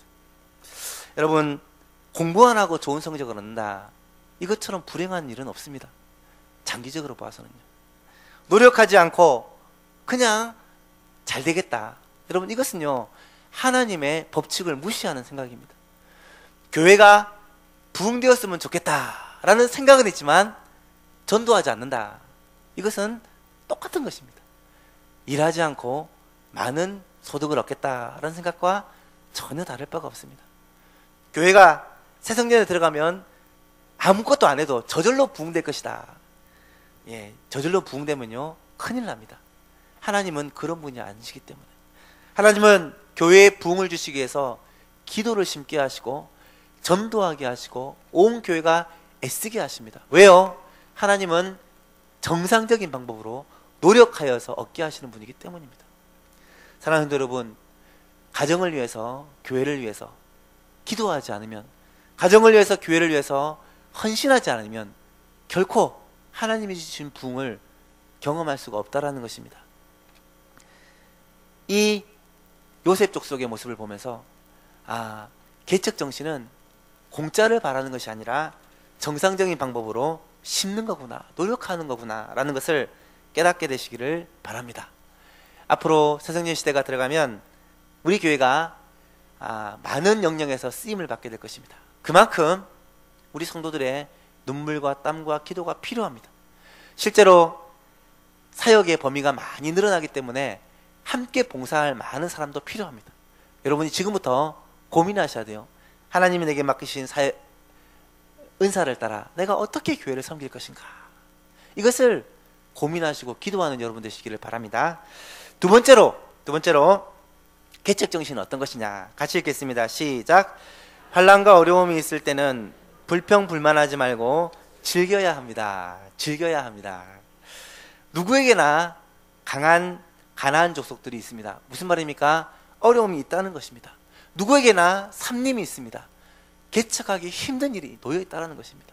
여러분, 공부 안 하고 좋은 성적을 얻는다, 이것처럼 불행한 일은 없습니다. 장기적으로 봐서는요. 노력하지 않고 그냥 잘 되겠다, 여러분, 이것은요 하나님의 법칙을 무시하는 생각입니다. 교회가 부흥되었으면 좋겠다라는 생각은 있지만 전도하지 않는다, 이것은 똑같은 것입니다. 일하지 않고 많은 소득을 얻겠다라는 생각과 전혀 다를 바가 없습니다. 교회가 새성전에 들어가면 아무것도 안 해도 저절로 부흥될 것이다. 예, 저절로 부흥되면요 큰일 납니다. 하나님은 그런 분이 아니시기 때문에. 하나님은 교회에 부흥을 주시기 위해서 기도를 심게 하시고 전도하게 하시고 온 교회가 애쓰게 하십니다. 왜요? 하나님은 정상적인 방법으로 노력하여서 얻게 하시는 분이기 때문입니다. 사랑하는 여러분, 가정을 위해서, 교회를 위해서 기도하지 않으면, 가정을 위해서, 교회를 위해서 헌신하지 않으면 결코 하나님이 주신 부흥을 경험할 수가 없다라는 것입니다. 이 요셉 족속의 모습을 보면서 개척 정신은 공짜를 바라는 것이 아니라 정상적인 방법으로 심는 거구나, 노력하는 거구나 라는 것을 깨닫게 되시기를 바랍니다. 앞으로 새성년 시대가 들어가면 우리 교회가 많은 영역에서 쓰임을 받게 될 것입니다. 그만큼 우리 성도들의 눈물과 땀과 기도가 필요합니다. 실제로 사역의 범위가 많이 늘어나기 때문에 함께 봉사할 많은 사람도 필요합니다. 여러분이 지금부터 고민하셔야 돼요. 하나님이 내게 맡기신 은사를 따라 내가 어떻게 교회를 섬길 것인가, 이것을 고민하시고 기도하는 여러분 되시기를 바랍니다. 두 번째로 개척 정신은 어떤 것이냐? 같이 읽겠습니다. 시작. 환난과 어려움이 있을 때는 불평불만하지 말고 즐겨야 합니다. 즐겨야 합니다. 누구에게나 가난한 족속들이 있습니다. 무슨 말입니까? 어려움이 있다는 것입니다. 누구에게나 삼림이 있습니다. 개척하기 힘든 일이 놓여 있다는 것입니다.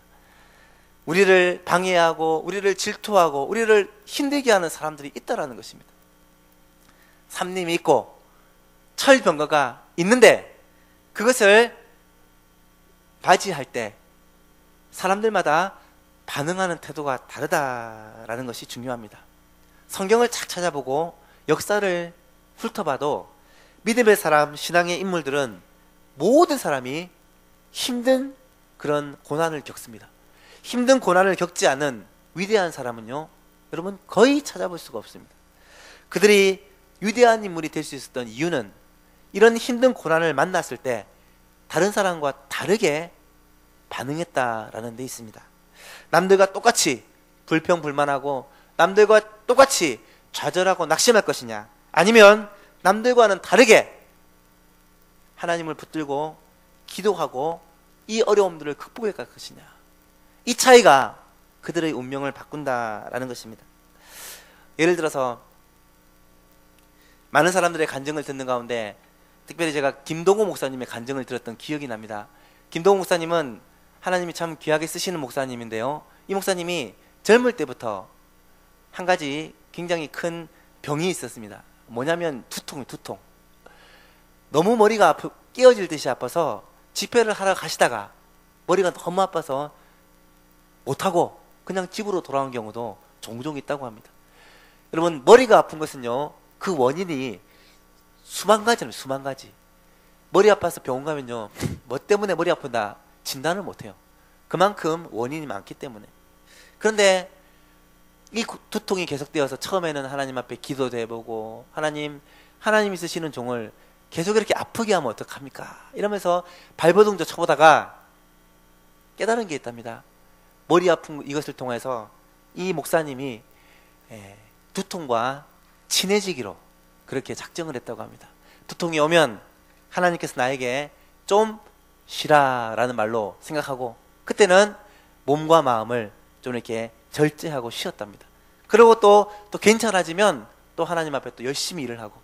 우리를 방해하고 우리를 질투하고 우리를 힘들게 하는 사람들이 있다는 것입니다. 삼림이 있고 철병거가 있는데 그것을 맞이할 때 사람들마다 반응하는 태도가 다르다라는 것이 중요합니다. 성경을 착 찾아보고 역사를 훑어봐도 믿음의 사람, 신앙의 인물들은 모든 사람이 힘든 그런 고난을 겪습니다. 힘든 고난을 겪지 않은 위대한 사람은요, 여러분 거의 찾아볼 수가 없습니다. 그들이 위대한 인물이 될 수 있었던 이유는 이런 힘든 고난을 만났을 때 다른 사람과 다르게 반응했다라는 데 있습니다. 남들과 똑같이 불평불만하고 남들과 똑같이 좌절하고 낙심할 것이냐, 아니면 남들과는 다르게 하나님을 붙들고 기도하고 이 어려움들을 극복해 갈 것이냐, 이 차이가 그들의 운명을 바꾼다라는 것입니다. 예를 들어서 많은 사람들의 간증을 듣는 가운데 특별히 제가 김동호 목사님의 간증을 들었던 기억이 납니다. 김동호 목사님은 하나님이 참 귀하게 쓰시는 목사님인데요, 이 목사님이 젊을 때부터 한 가지 굉장히 큰 병이 있었습니다. 뭐냐면 두통. 너무 머리가 깨어질 듯이 아파서 집회를 하러 가시다가 머리가 너무 아파서 못하고 그냥 집으로 돌아온 경우도 종종 있다고 합니다. 여러분, 머리가 아픈 것은요, 그 원인이 수만 가지. 머리 아파서 병원 가면요, 뭐 때문에 머리 아픈다 진단을 못해요. 그만큼 원인이 많기 때문에. 그런데 이 두통이 계속되어서 처음에는 하나님 앞에 기도도 해보고, 하나님이 쓰시는 종을 계속 이렇게 아프게 하면 어떡합니까? 이러면서 발버둥도 쳐보다가 깨달은 게 있답니다. 머리 아픈 이것을 통해서 이 목사님이 두통과 친해지기로 그렇게 작정을 했다고 합니다. 두통이 오면 하나님께서 나에게 좀 쉬라라는 말로 생각하고, 그때는 몸과 마음을 좀 이렇게 절제하고 쉬었답니다. 그리고 또 괜찮아지면 또 하나님 앞에 또 열심히 일을 하고,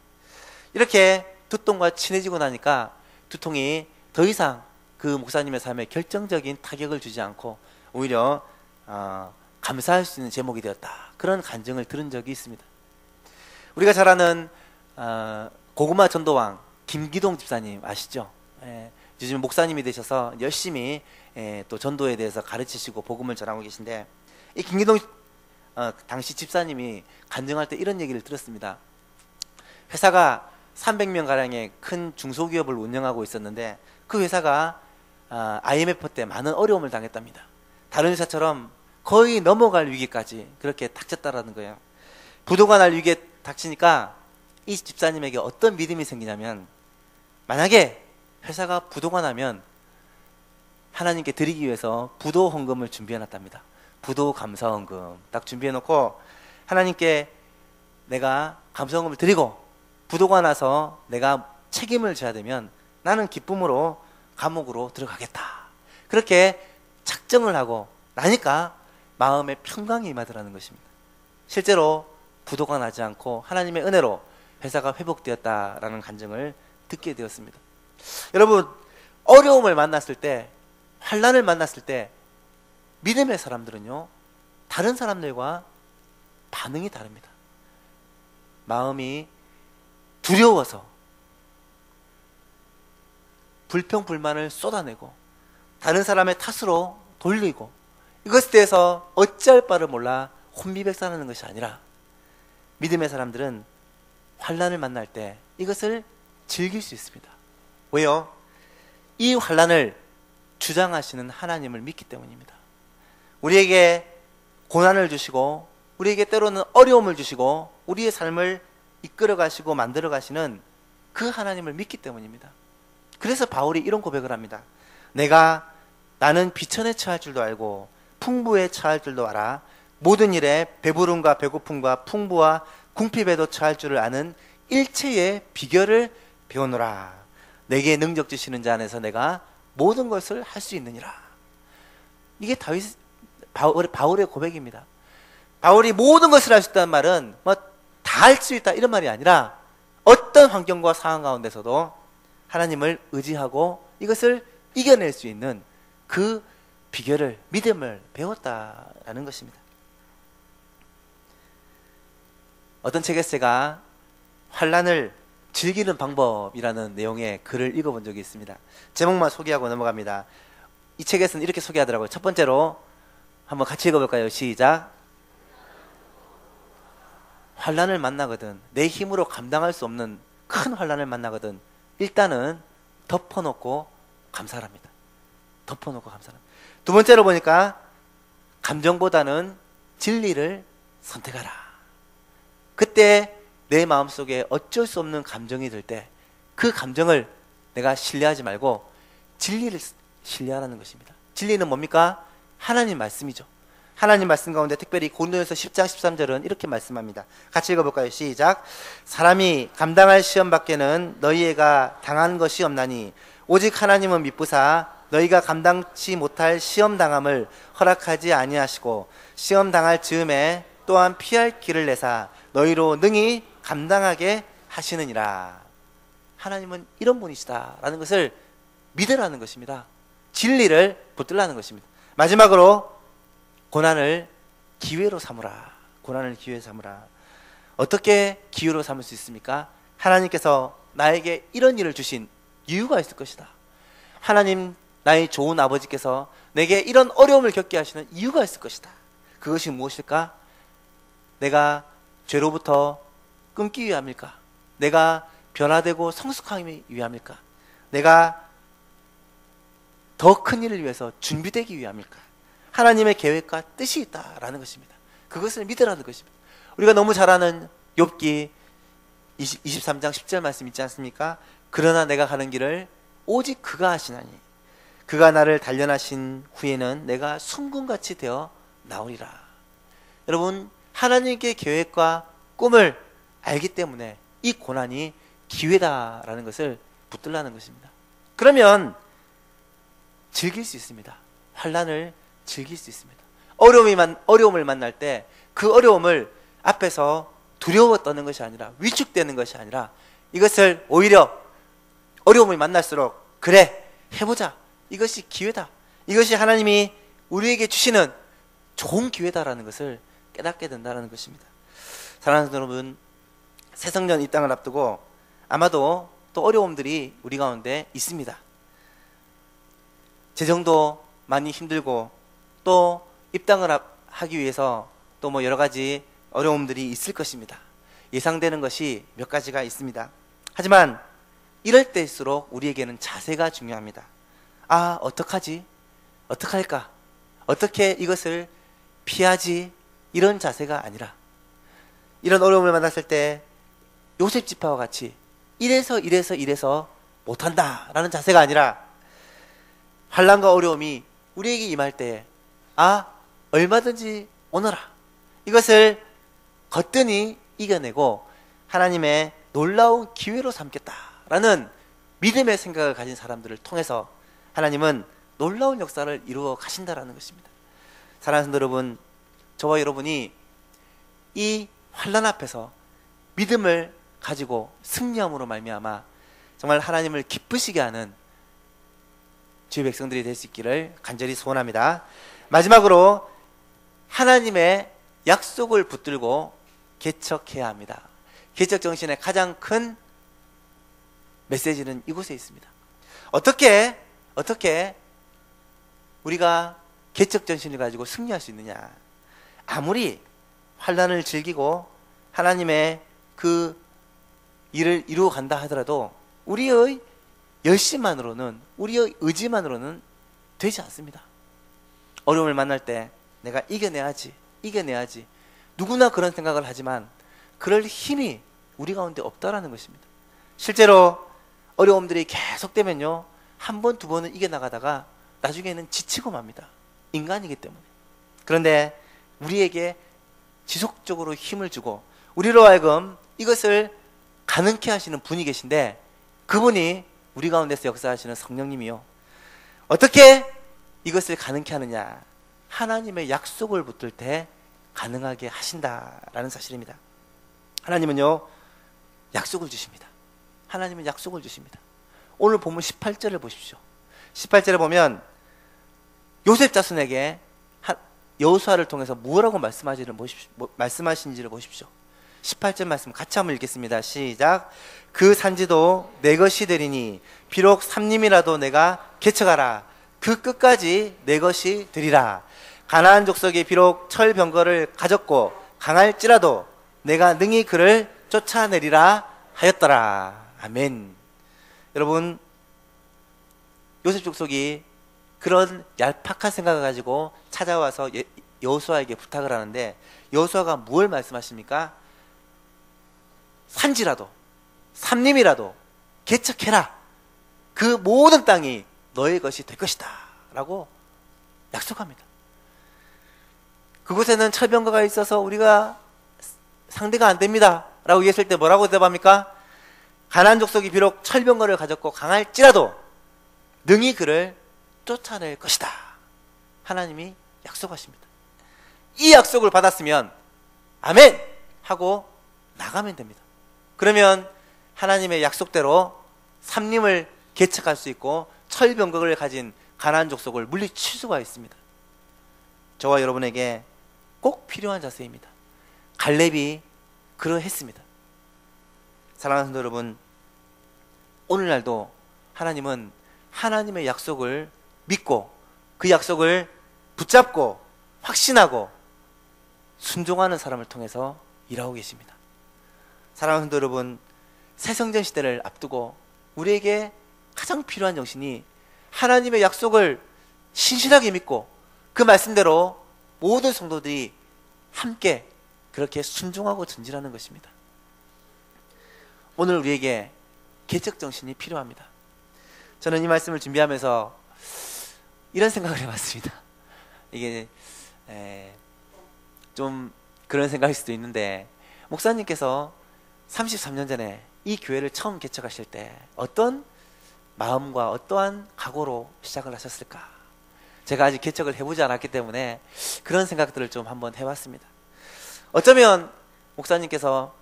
이렇게 두통과 친해지고 나니까 두통이 더 이상 그 목사님의 삶에 결정적인 타격을 주지 않고 오히려 감사할 수 있는 제목이 되었다, 그런 간증을 들은 적이 있습니다. 우리가 잘 아는 고구마 전도왕 김기동 집사님 아시죠? 요즘 목사님이 되셔서 열심히 또 전도에 대해서 가르치시고 복음을 전하고 계신데, 이 김기동 당시 집사님이 간증할 때 이런 얘기를 들었습니다. 회사가 300명가량의 큰 중소기업을 운영하고 있었는데 그 회사가 IMF 때 많은 어려움을 당했답니다. 다른 회사처럼 거의 넘어갈 위기까지 그렇게 닥쳤다라는 거예요. 부도가 날 위기에 닥치니까 이 집사님에게 어떤 믿음이 생기냐면, 만약에 회사가 부도가 나면 하나님께 드리기 위해서 부도 헌금을 준비해 놨답니다. 부도 감사 헌금 딱 준비해 놓고 하나님께 내가 감사 헌금을 드리고 부도가 나서 내가 책임을 져야 되면 나는 기쁨으로 감옥으로 들어가겠다, 그렇게 작정을 하고 나니까 마음에 평강이 임하더라는 것입니다. 실제로 부도가 나지 않고 하나님의 은혜로 회사가 회복되었다라는 간증을 듣게 되었습니다. 여러분, 어려움을 만났을 때, 환난을 만났을 때 믿음의 사람들은요, 다른 사람들과 반응이 다릅니다. 마음이 두려워서 불평불만을 쏟아내고 다른 사람의 탓으로 돌리고, 이것에 대해서 어찌할 바를 몰라 혼비백산하는 것이 아니라, 믿음의 사람들은 환난을 만날 때 이것을 즐길 수 있습니다. 왜요? 이 환난을 주장하시는 하나님을 믿기 때문입니다. 우리에게 고난을 주시고 우리에게 때로는 어려움을 주시고 우리의 삶을 이끌어 가시고 만들어 가시는 그 하나님을 믿기 때문입니다. 그래서 바울이 이런 고백을 합니다. 나는 비천에 처할 줄도 알고 풍부에 처할 줄도 알아. 모든 일에 배부름과 배고픔과 풍부와 궁핍에도 처할 줄을 아는 일체의 비결을 배우노라. 내게 능력 주시는 자 안에서 내가 모든 것을 할 수 있느니라. 이게 바울의 고백입니다. 바울이 모든 것을 할 수 있다는 말은 뭐 다 할 수 있다 이런 말이 아니라 어떤 환경과 상황 가운데서도 하나님을 의지하고 이것을 이겨낼 수 있는 그 비결을, 믿음을 배웠다라는 것입니다. 어떤 책에서 제가 환난을 즐기는 방법이라는 내용의 글을 읽어본 적이 있습니다. 제목만 소개하고 넘어갑니다. 이 책에서는 이렇게 소개하더라고요. 첫 번째로 한번 같이 읽어볼까요? 시작. 환난을 만나거든, 내 힘으로 감당할 수 없는 큰 환난을 만나거든 일단은 덮어놓고 감사합니다. 덮어놓고 감사합니다. 두 번째로 보니까 감정보다는 진리를 선택하라. 그때 내 마음속에 어쩔 수 없는 감정이 들 때 그 감정을 내가 신뢰하지 말고 진리를 신뢰하라는 것입니다. 진리는 뭡니까? 하나님 말씀이죠. 하나님 말씀 가운데 특별히 고린도전서 10장 13절은 이렇게 말씀합니다. 같이 읽어볼까요? 시작. 사람이 감당할 시험 밖에는 너희가 당한 것이 없나니 오직 하나님은 미쁘사 너희가 감당치 못할 시험 당함을 허락하지 아니하시고 시험 당할 즈음에 또한 피할 길을 내사 너희로 능히 감당하게 하시느니라. 하나님은 이런 분이시다라는 것을 믿으라는 것입니다. 진리를 붙들라는 것입니다. 마지막으로 고난을 기회로 삼으라. 고난을 기회로 삼으라. 어떻게 기회로 삼을 수 있습니까? 하나님께서 나에게 이런 일을 주신 이유가 있을 것이다. 하나님, 나의 좋은 아버지께서 내게 이런 어려움을 겪게 하시는 이유가 있을 것이다. 그것이 무엇일까? 내가 죄로부터 끊기 위함일까? 내가 변화되고 성숙하기 위함일까? 내가 더 큰 일을 위해서 준비되기 위함일까? 하나님의 계획과 뜻이 있다라는 것입니다. 그것을 믿으라는 것입니다. 우리가 너무 잘 아는 욥기 23장 10절 말씀 있지 않습니까? 그러나 내가 가는 길을 오직 그가 하시나니 그가 나를 단련하신 후에는 내가 순금같이 되어 나오리라. 여러분, 하나님께 계획과 꿈을 알기 때문에 이 고난이 기회다라는 것을 붙들라는 것입니다. 그러면 즐길 수 있습니다. 환난을 즐길 수 있습니다. 어려움을 만날 때 그 어려움을 앞에서 두려워 떠는 것이 아니라, 위축되는 것이 아니라 이것을 오히려 어려움을 만날수록 그래, 해보자. 이것이 기회다. 이것이 하나님이 우리에게 주시는 좋은 기회다라는 것을 깨닫게 된다는 것입니다. 사랑하는 여러분, 새성년 이 땅을 앞두고 아마도 또 어려움들이 우리 가운데 있습니다. 재정도 많이 힘들고 또 입당을 하기 위해서 또 뭐 여러 가지 어려움들이 있을 것입니다. 예상되는 것이 몇 가지가 있습니다. 하지만 이럴 때일수록 우리에게는 자세가 중요합니다. 아, 어떡하지? 어떡할까? 어떻게 이것을 피하지? 이런 자세가 아니라, 이런 어려움을 만났을 때 요셉 지파와 같이 이래서 못한다 라는 자세가 아니라, 환난과 어려움이 우리에게 임할 때 아, 얼마든지 오너라. 이것을 거뜬히 이겨내고 하나님의 놀라운 기회로 삼겠다라는 믿음의 생각을 가진 사람들을 통해서 하나님은 놀라운 역사를 이루어 가신다라는 것입니다. 사랑하는 여러분, 저와 여러분이 이 환난 앞에서 믿음을 가지고 승리함으로 말미암아 정말 하나님을 기쁘시게 하는 주의 백성들이 될 수 있기를 간절히 소원합니다. 마지막으로 하나님의 약속을 붙들고 개척해야 합니다. 개척 정신의 가장 큰 메시지는 이곳에 있습니다. 어떻게 우리가 개척 정신을 가지고 승리할 수 있느냐? 아무리 환난을 즐기고 하나님의 그 일을 이루어 간다 하더라도 우리의 열심만으로는, 우리의 의지만으로는 되지 않습니다. 어려움을 만날 때 내가 이겨내야지. 누구나 그런 생각을 하지만 그럴 힘이 우리 가운데 없다라는 것입니다. 실제로 어려움들이 계속되면요, 한 번, 두 번은 이겨나가다가 나중에는 지치고 맙니다. 인간이기 때문에. 그런데 우리에게 지속적으로 힘을 주고 우리로 하여금 이것을 가능케 하시는 분이 계신데, 그분이 우리 가운데서 역사하시는 성령님이요, 어떻게 이것을 가능케 하느냐? 하나님의 약속을 붙들 때 가능하게 하신다라는 사실입니다. 하나님은요, 약속을 주십니다. 하나님은 약속을 주십니다. 오늘 본문 18절을 보십시오. 18절에 보면 요셉 자손에게 여호수아를 통해서 무엇라고 말씀하신지를 보십시오. 18절 말씀 같이 한번 읽겠습니다. 시작. 그 산지도 내 것이 되리니 비록 삼림이라도 내가 개척하라. 그 끝까지 내 것이 되리라. 가나안 족속이 비록 철병거를 가졌고 강할지라도 내가 능히 그를 쫓아내리라 하였더라. 아멘. 여러분, 요셉 족속이 그런 얄팍한 생각을 가지고 찾아와서 여호수아에게 부탁을 하는데, 여호수아가 무엇을 말씀하십니까? 산지라도 삼림이라도 개척해라. 그 모든 땅이 너의 것이 될 것이다 라고 약속합니다. 그곳에는 철병거가 있어서 우리가 상대가 안 됩니다 라고 얘기했을 때 뭐라고 대답합니까? 가나안 족속이 비록 철병거를 가졌고 강할지라도 능히 그를 쫓아낼 것이다. 하나님이 약속하십니다. 이 약속을 받았으면 아멘 하고 나가면 됩니다. 그러면 하나님의 약속대로 삼림을 개척할 수 있고 철병거를 가진 가나안 족속을 물리칠 수가 있습니다. 저와 여러분에게 꼭 필요한 자세입니다. 갈렙이 그러했습니다. 사랑하는 성도 여러분, 오늘날도 하나님은 하나님의 약속을 믿고 그 약속을 붙잡고 확신하고 순종하는 사람을 통해서 일하고 계십니다. 사랑하는 성도 여러분, 새성전 시대를 앞두고 우리에게 가장 필요한 정신이 하나님의 약속을 신실하게 믿고 그 말씀대로 모든 성도들이 함께 그렇게 순종하고 전진하는 것입니다. 오늘 우리에게 개척 정신이 필요합니다. 저는 이 말씀을 준비하면서 이런 생각을 해봤습니다. 이게 좀 그런 생각일 수도 있는데, 목사님께서 33년 전에 이 교회를 처음 개척하실 때 어떤 마음과 어떠한 각오로 시작을 하셨을까? 제가 아직 개척을 해보지 않았기 때문에 그런 생각들을 좀 한번 해봤습니다. 어쩌면 목사님께서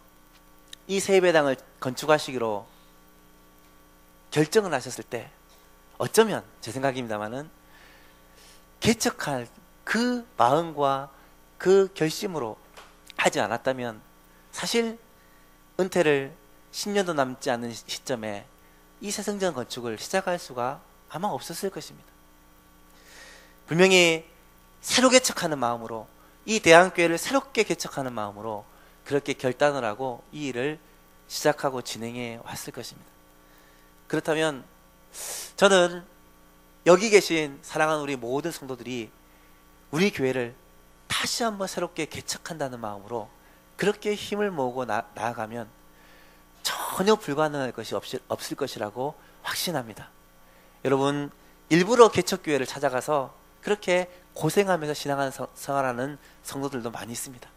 이 새 예배당을 건축하시기로 결정을 하셨을 때, 어쩌면 제 생각입니다만은 개척할 그 마음과 그 결심으로 하지 않았다면 사실 은퇴를 10년도 남지 않은 시점에 이 새성전 건축을 시작할 수가 아마 없었을 것입니다. 분명히 새로 개척하는 마음으로, 이 대한교회를 새롭게 개척하는 마음으로 그렇게 결단을 하고 이 일을 시작하고 진행해 왔을 것입니다. 그렇다면 저는 여기 계신 사랑하는 우리 모든 성도들이 우리 교회를 다시 한번 새롭게 개척한다는 마음으로 그렇게 힘을 모으고 나아가면 전혀 불가능할 것이 없을 것이라고 확신합니다. 여러분, 일부러 개척교회를 찾아가서 그렇게 고생하면서 생활하는 성도들도 많이 있습니다.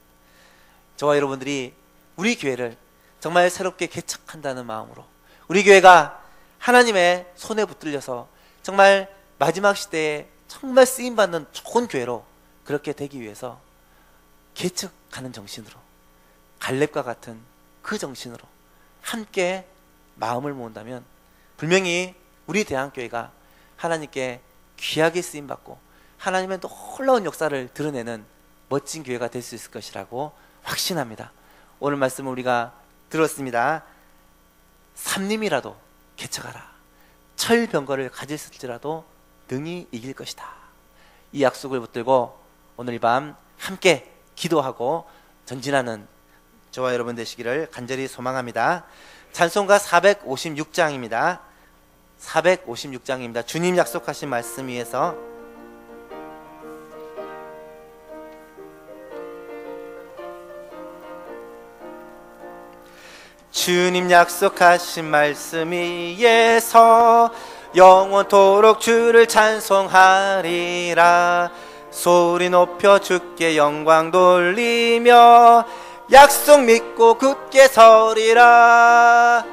저와 여러분들이 우리 교회를 정말 새롭게 개척한다는 마음으로, 우리 교회가 하나님의 손에 붙들려서 정말 마지막 시대에 정말 쓰임받는 좋은 교회로 그렇게 되기 위해서 개척하는 정신으로, 갈렙과 같은 그 정신으로 함께 마음을 모은다면 분명히 우리 대한교회가 하나님께 귀하게 쓰임받고 하나님의 놀라운 역사를 드러내는 멋진 교회가 될 수 있을 것이라고 확신합니다. 오늘 말씀을 우리가 들었습니다. 삼림이라도 개척하라. 철병거를 가졌을지라도 능히 이길 것이다. 이 약속을 붙들고 오늘 이 밤 함께 기도하고 전진하는 저와 여러분 되시기를 간절히 소망합니다. 찬송가 456장입니다. 456장입니다. 주님 약속하신 말씀 위에서 주님 약속하신 말씀 위에서 영원토록 주를 찬송하리라. 소리 높여 주께 영광 돌리며 약속 믿고 굳게 서리라.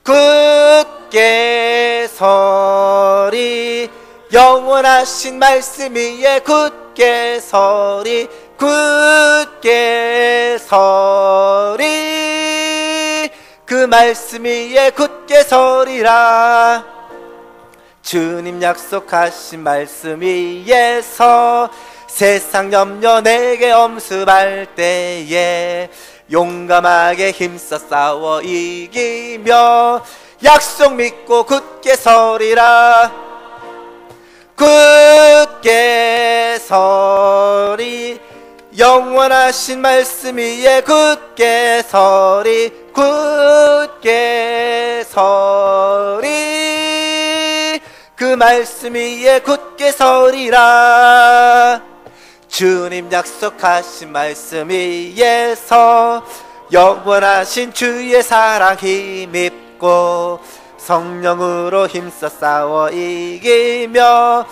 굳게 서리. 영원하신 말씀 위에 굳게 서리. 굳게 서리. 그 말씀 위에 굳게 서리라. 주님 약속하신 말씀 위에서 세상 염려 내게 엄습할 때에 용감하게 힘써 싸워 이기며 약속 믿고 굳게 서리라. 굳게 서리. 영원하신 말씀 위에 굳게 서리. 굳게 서리. 그 말씀 위에 굳게 서리라. 주님 약속하신 말씀 위에서 영원하신 주의 사랑 힘입고 성령으로 힘써 싸워 이기며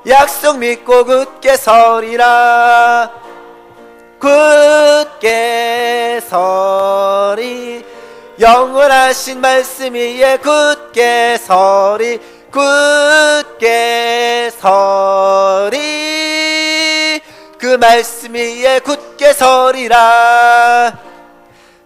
약속 믿고 굳게 서리라. 굳게 서리. 영원하신 말씀 위에 굳게 서리. 굳게 서리. 그 말씀 위에 굳게 서리라.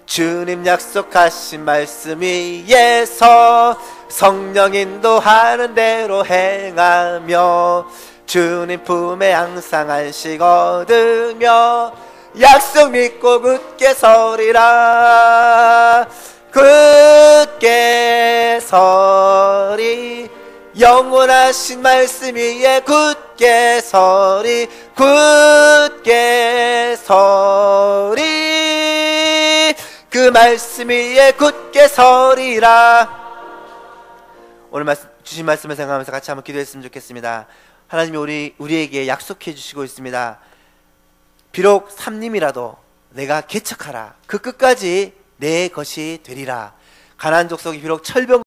주님 약속하신 말씀 위에서 성령 인도하는 대로 행하며 주님 품에 항상 안식 얻으며 약속 믿고 굳게 서리라. 굳게 서리. 영원하신 말씀 위에 굳게 서리. 굳게 서리. 그 말씀 위에 굳게 서리라. 오늘 주신 말씀을 생각하면서 같이 한번 기도했으면 좋겠습니다. 하나님이 우리에게 약속해 주시고 있습니다. 비록 삼림이라도 내가 개척하라. 그 끝까지 내 것이 되리라. 가나안 족속이 비록 철병